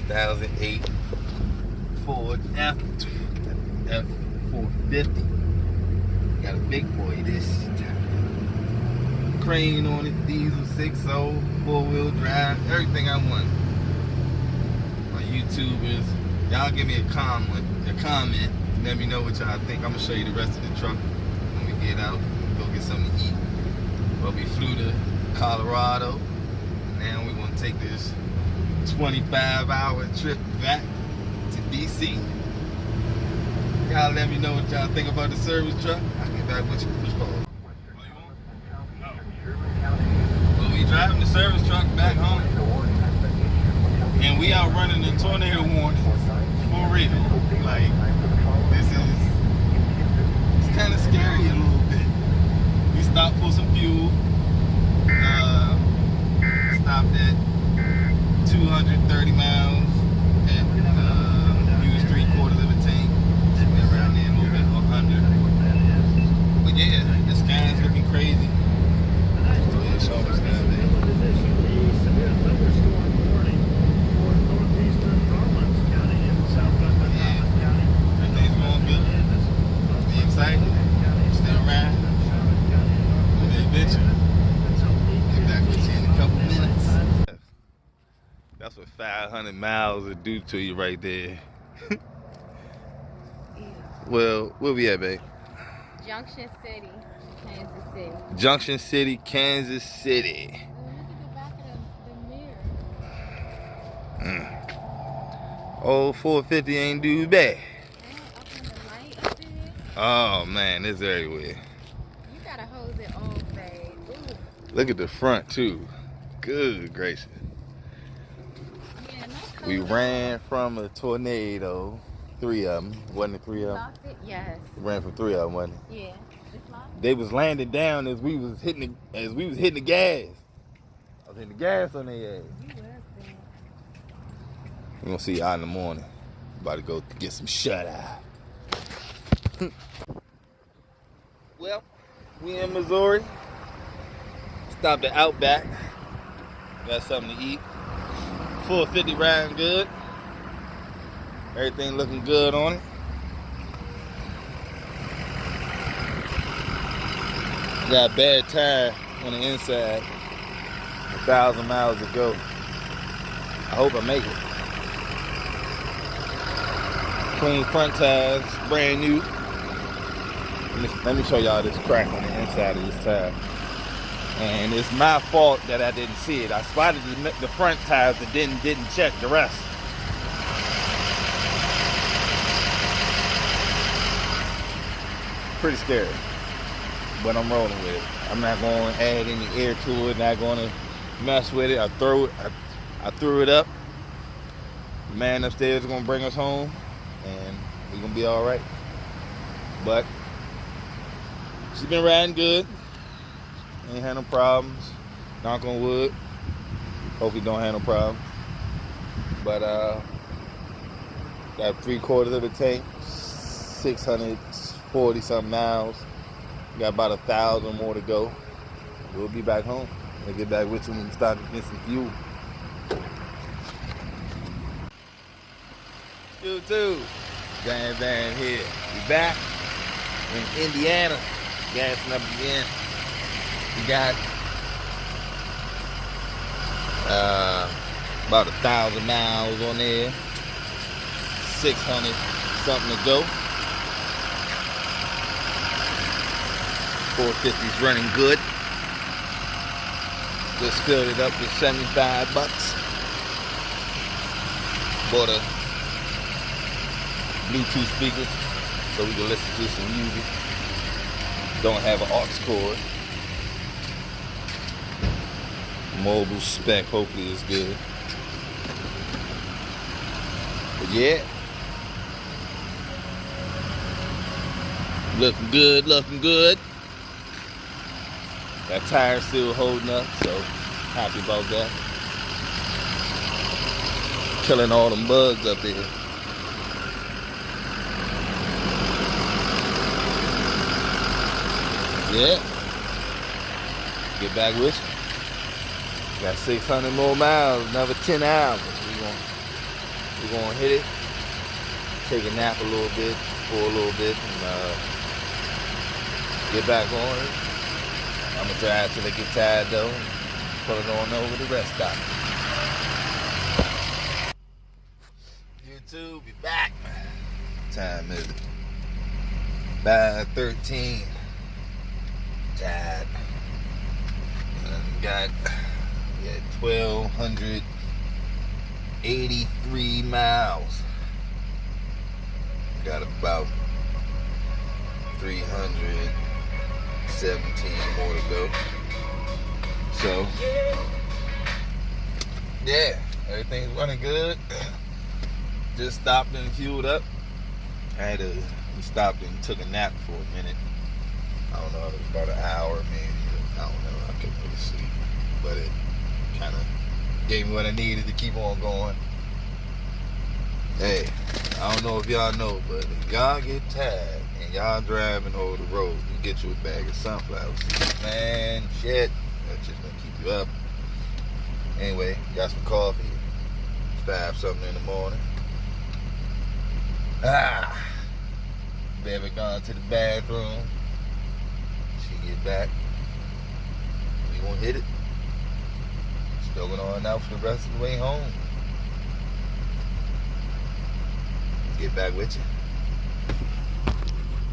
2008 Ford F450. Got a big boy this time. Crane on it, diesel 6.0, 4-wheel drive, everything I want. My YouTubers, y'all give me a comment. Let me know what y'all think. I'm gonna show you the rest of the truck when we get out. Go get something to eat. But we flew to Colorado. Now we're gonna take this 25-hour trip back to DC. Y'all let me know what y'all think about the service truck. I'll get back with you. Push pause. Well, we driving the service truck back home, and we out running the tornado warning for real. Like, it's kind of scary a little bit. We stopped for some fuel. Stopped at 230 miles and used 3/4 of a tank. Been around there a little bit under. But yeah, the sky's looking crazy. Yeah, show the sky there. Everything's going good. Be excited. Still riding. On the adventure. Get back with you in a couple minutes. That's what 500 miles will do to you right there. Well, where we at, babe? Junction City, Kansas City. Junction City, Kansas City. Oh, look at the back of the mirror. Old 450 ain't do bad. And up on the light up there. Oh man, it's everywhere. You gotta hose it off, babe. Ooh. Look at the front too. Good gracious. Yeah, no We color. ran from a tornado. 3 of them. Wasn't it 3 of them? Locked it? Yes. We ran from 3 of them, wasn't it? Yeah. It's locked. They was landing down as we was hitting the gas. I was hitting the gas on their ass. You was there. We're gonna see y'all in the morning. About to go get some shut-eye. Well, we in Missouri. Stopped at Outback. Got something to eat. 450 riding good. Everything looking good on it. Got a bad tire on the inside. 1,000 miles to go. I hope I make it. Clean front tires, brand new. Let me show y'all this crack on the inside of this tire. And it's my fault that I didn't see it. I spotted the front tires and didn't check the rest. Pretty scary, but I'm rolling with it. I'm not going to add any air to it. Not going to mess with it. I threw it up. The man upstairs is going to bring us home, and we're going to be all right. But she's been riding good. Ain't had no problems. Knock on wood. Hopefully don't have no problems. But got 3/4 of a tank, 640 something miles. Got about 1,000 more to go. We'll be back home. I'll get back with you when we start to get some fuel. YouTube. Van here. We back in Indiana. Gassing up again. We got about 1,000 miles on there. 600 something to go. 450's running good. Just filled it up with $75. Bought a Bluetooth speaker so we can listen to some music. Don't have an aux cord. Mobile spec, hopefully it's good. But yeah. Looking good, looking good. That tire still holding up, so happy about that. Killing all them bugs up there. Yeah. Get back with you. Got 600 more miles, another 10 hours. we're gonna hit it, take a nap a little bit, for a little bit, and get back on it. I'm gonna drive till I get tired though, and put it on over the rest stop. YouTube, be back. Time is 5:13. Tired. Got 1,283 miles. Got about 317 more to go. So, yeah, everything's running good. Just stopped and fueled up. We stopped and took a nap for a minute. I don't know, it was about an hour maybe. I don't know, I couldn't really sleep. But it kind of gave me what I needed to keep on going. Hey, I don't know if y'all know, but if y'all get tired and y'all driving over the road, you get you a bag of sunflower seeds. Man, shit, that's just gonna keep you up. Anyway, got some coffee. 5-something in the morning. Baby gone to the bathroom. She get back. We gonna hit it. Still going on out for the rest of the way home. Get back with you.